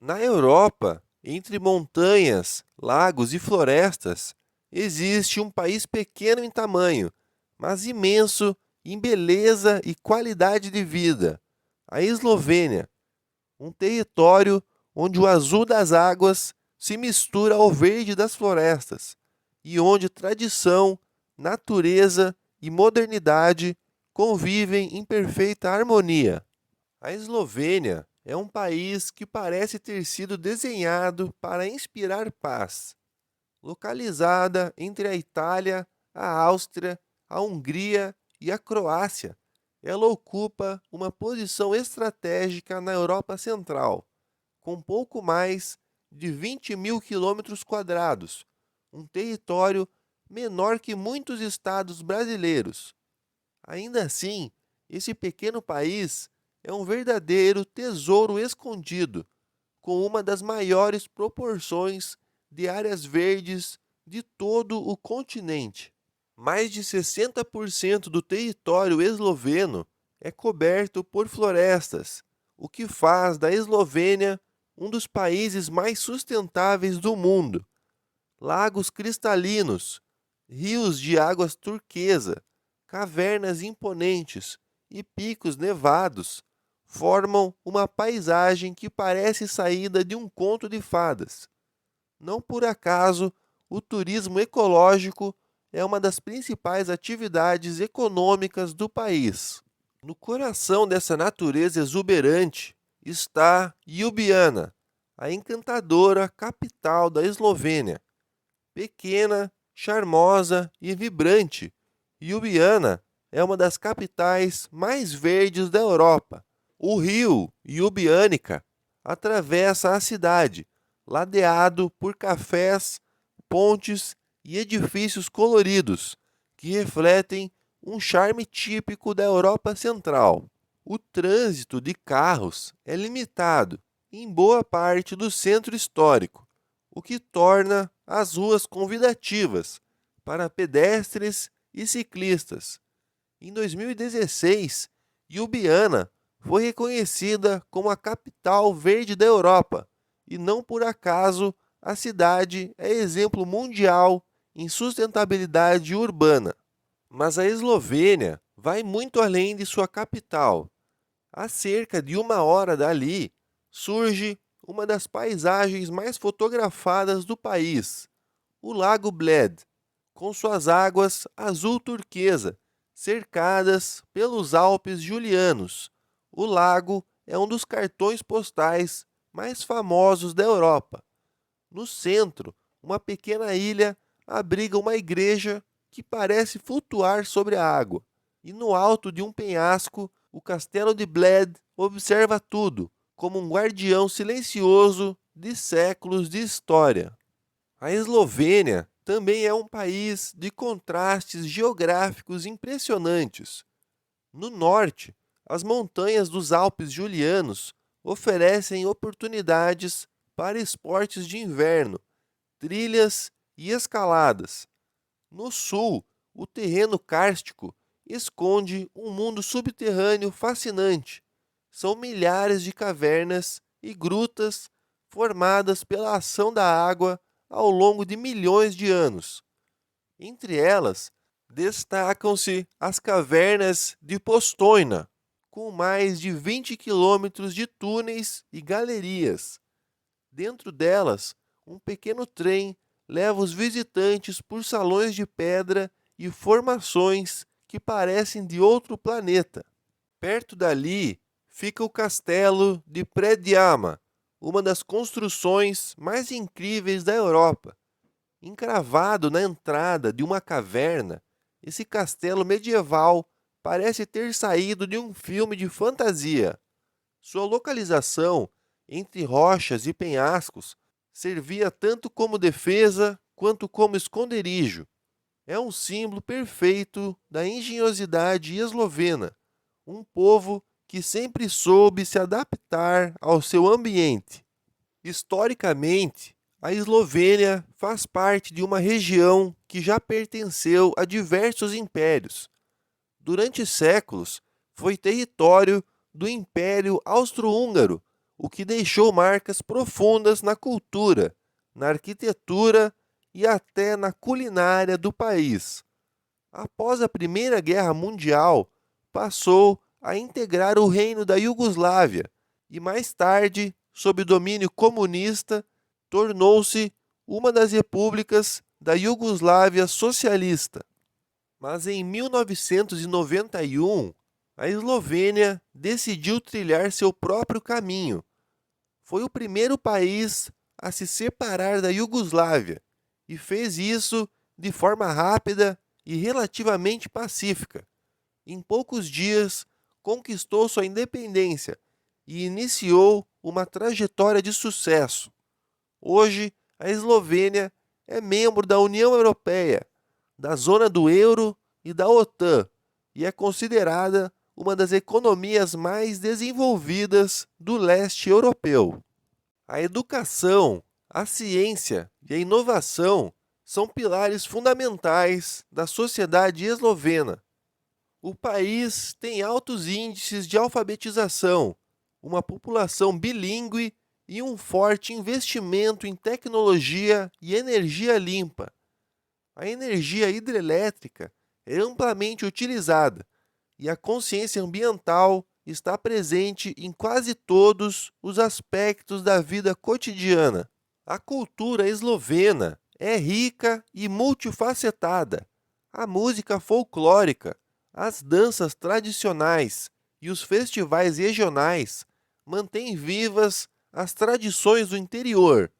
Na Europa, entre montanhas, lagos e florestas, existe um país pequeno em tamanho, mas imenso em beleza e qualidade de vida: a Eslovênia, um território onde o azul das águas se mistura ao verde das florestas e onde tradição, natureza e modernidade convivem em perfeita harmonia. A Eslovênia é um país que parece ter sido desenhado para inspirar paz. Localizada entre a Itália, a Áustria, a Hungria e a Croácia, ela ocupa uma posição estratégica na Europa Central, com pouco mais de 20 mil quilômetros quadrados, um território menor que muitos estados brasileiros. Ainda assim, esse pequeno país é um verdadeiro tesouro escondido, com uma das maiores proporções de áreas verdes de todo o continente. Mais de 60% do território esloveno é coberto por florestas, o que faz da Eslovênia um dos países mais sustentáveis do mundo. Lagos cristalinos, rios de águas turquesa, cavernas imponentes e picos nevados formam uma paisagem que parece saída de um conto de fadas. Não por acaso, o turismo ecológico é uma das principais atividades econômicas do país. No coração dessa natureza exuberante está Ljubljana, a encantadora capital da Eslovênia. Pequena, charmosa e vibrante, Ljubljana é uma das capitais mais verdes da Europa. O rio Ljubljanica atravessa a cidade, ladeado por cafés, pontes e edifícios coloridos que refletem um charme típico da Europa Central. O trânsito de carros é limitado em boa parte do centro histórico, o que torna as ruas convidativas para pedestres e ciclistas. Em 2016, Ljubljana foi reconhecida como a capital verde da Europa, e não por acaso a cidade é exemplo mundial em sustentabilidade urbana. Mas a Eslovênia vai muito além de sua capital. A cerca de 1 hora dali surge uma das paisagens mais fotografadas do país, o Lago Bled, com suas águas azul turquesa, cercadas pelos Alpes Julianos. O lago é um dos cartões postais mais famosos da Europa. No centro, uma pequena ilha abriga uma igreja que parece flutuar sobre a água. E no alto de um penhasco, o castelo de Bled observa tudo, como um guardião silencioso de séculos de história. A Eslovênia também é um país de contrastes geográficos impressionantes. No norte, as montanhas dos Alpes Julianos oferecem oportunidades para esportes de inverno, trilhas e escaladas. No sul, o terreno kárstico esconde um mundo subterrâneo fascinante. São milhares de cavernas e grutas formadas pela ação da água ao longo de milhões de anos. Entre elas, destacam-se as cavernas de Postojna, com mais de 20 quilômetros de túneis e galerias. Dentro delas, um pequeno trem leva os visitantes por salões de pedra e formações que parecem de outro planeta. Perto dali fica o castelo de Predjama, uma das construções mais incríveis da Europa. Encravado na entrada de uma caverna, esse castelo medieval parece ter saído de um filme de fantasia. Sua localização entre rochas e penhascos servia tanto como defesa quanto como esconderijo. É um símbolo perfeito da engenhosidade eslovena, um povo que sempre soube se adaptar ao seu ambiente. Historicamente, a Eslovênia faz parte de uma região que já pertenceu a diversos impérios. Durante séculos, foi território do Império Austro-Húngaro, o que deixou marcas profundas na cultura, na arquitetura e até na culinária do país. Após a Primeira Guerra Mundial, passou a integrar o reino da Iugoslávia e mais tarde, sob domínio comunista, tornou-se uma das repúblicas da Iugoslávia socialista. Mas em 1991, a Eslovênia decidiu trilhar seu próprio caminho. Foi o primeiro país a se separar da Iugoslávia e fez isso de forma rápida e relativamente pacífica. Em poucos dias, conquistou sua independência e iniciou uma trajetória de sucesso. Hoje, a Eslovênia é membro da União Europeia, da zona do euro e da OTAN, e é considerada uma das economias mais desenvolvidas do leste europeu. A educação, a ciência e a inovação são pilares fundamentais da sociedade eslovena. O país tem altos índices de alfabetização, uma população bilíngue e um forte investimento em tecnologia e energia limpa. A energia hidrelétrica é amplamente utilizada e a consciência ambiental está presente em quase todos os aspectos da vida cotidiana. A cultura eslovena é rica e multifacetada. A música folclórica, as danças tradicionais e os festivais regionais mantêm vivas as tradições do interior.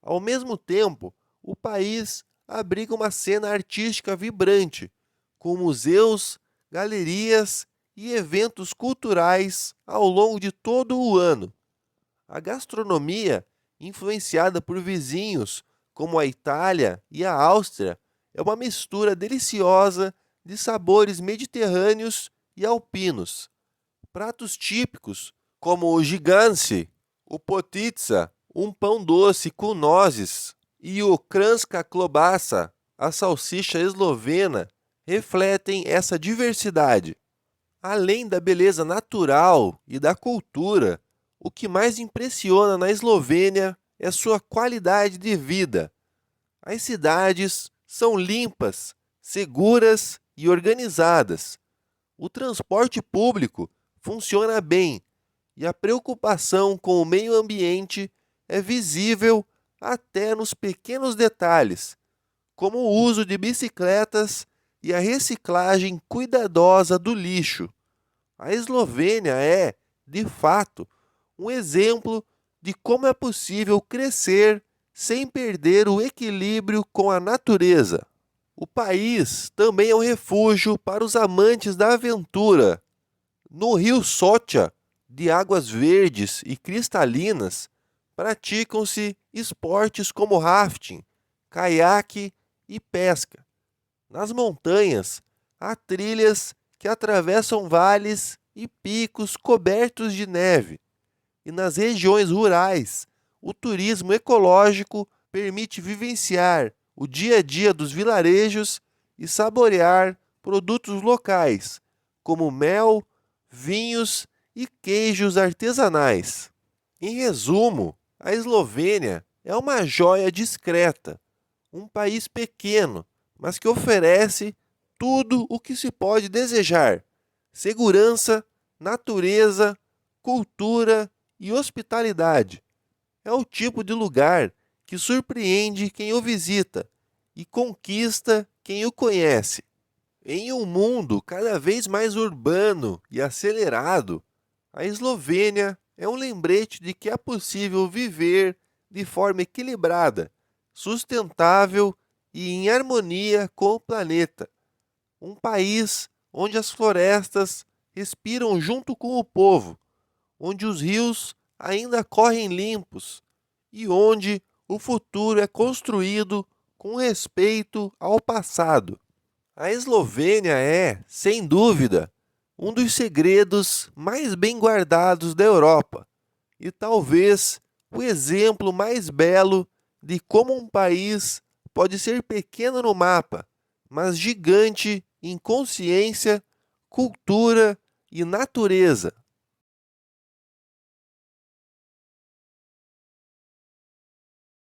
Ao mesmo tempo, o país abriga uma cena artística vibrante, com museus, galerias e eventos culturais ao longo de todo o ano. A gastronomia, influenciada por vizinhos como a Itália e a Áustria, é uma mistura deliciosa de sabores mediterrâneos e alpinos. Pratos típicos, como o gigance, o potica, um pão doce com nozes, e o kranjska klobasa, a salsicha eslovena, refletem essa diversidade. Além da beleza natural e da cultura, o que mais impressiona na Eslovênia é sua qualidade de vida. As cidades são limpas, seguras e organizadas. O transporte público funciona bem e a preocupação com o meio ambiente é visível até nos pequenos detalhes, como o uso de bicicletas e a reciclagem cuidadosa do lixo. A Eslovênia é, de fato, um exemplo de como é possível crescer sem perder o equilíbrio com a natureza. O país também é um refúgio para os amantes da aventura. No rio Socha, de águas verdes e cristalinas, praticam-se esportes como rafting, caiaque e pesca. Nas montanhas, há trilhas que atravessam vales e picos cobertos de neve. E nas regiões rurais, o turismo ecológico permite vivenciar o dia a dia dos vilarejos e saborear produtos locais, como mel, vinhos e queijos artesanais. Em resumo, a Eslovênia é uma joia discreta, um país pequeno, mas que oferece tudo o que se pode desejar: segurança, natureza, cultura e hospitalidade. É o tipo de lugar que surpreende quem o visita e conquista quem o conhece. Em um mundo cada vez mais urbano e acelerado, a Eslovênia é um lembrete de que é possível viver de forma equilibrada, sustentável e em harmonia com o planeta. Um país onde as florestas respiram junto com o povo, onde os rios ainda correm limpos e onde o futuro é construído com respeito ao passado. A Eslovênia é, sem dúvida, um dos segredos mais bem guardados da Europa e talvez o exemplo mais belo de como um país pode ser pequeno no mapa, mas gigante em consciência, cultura e natureza.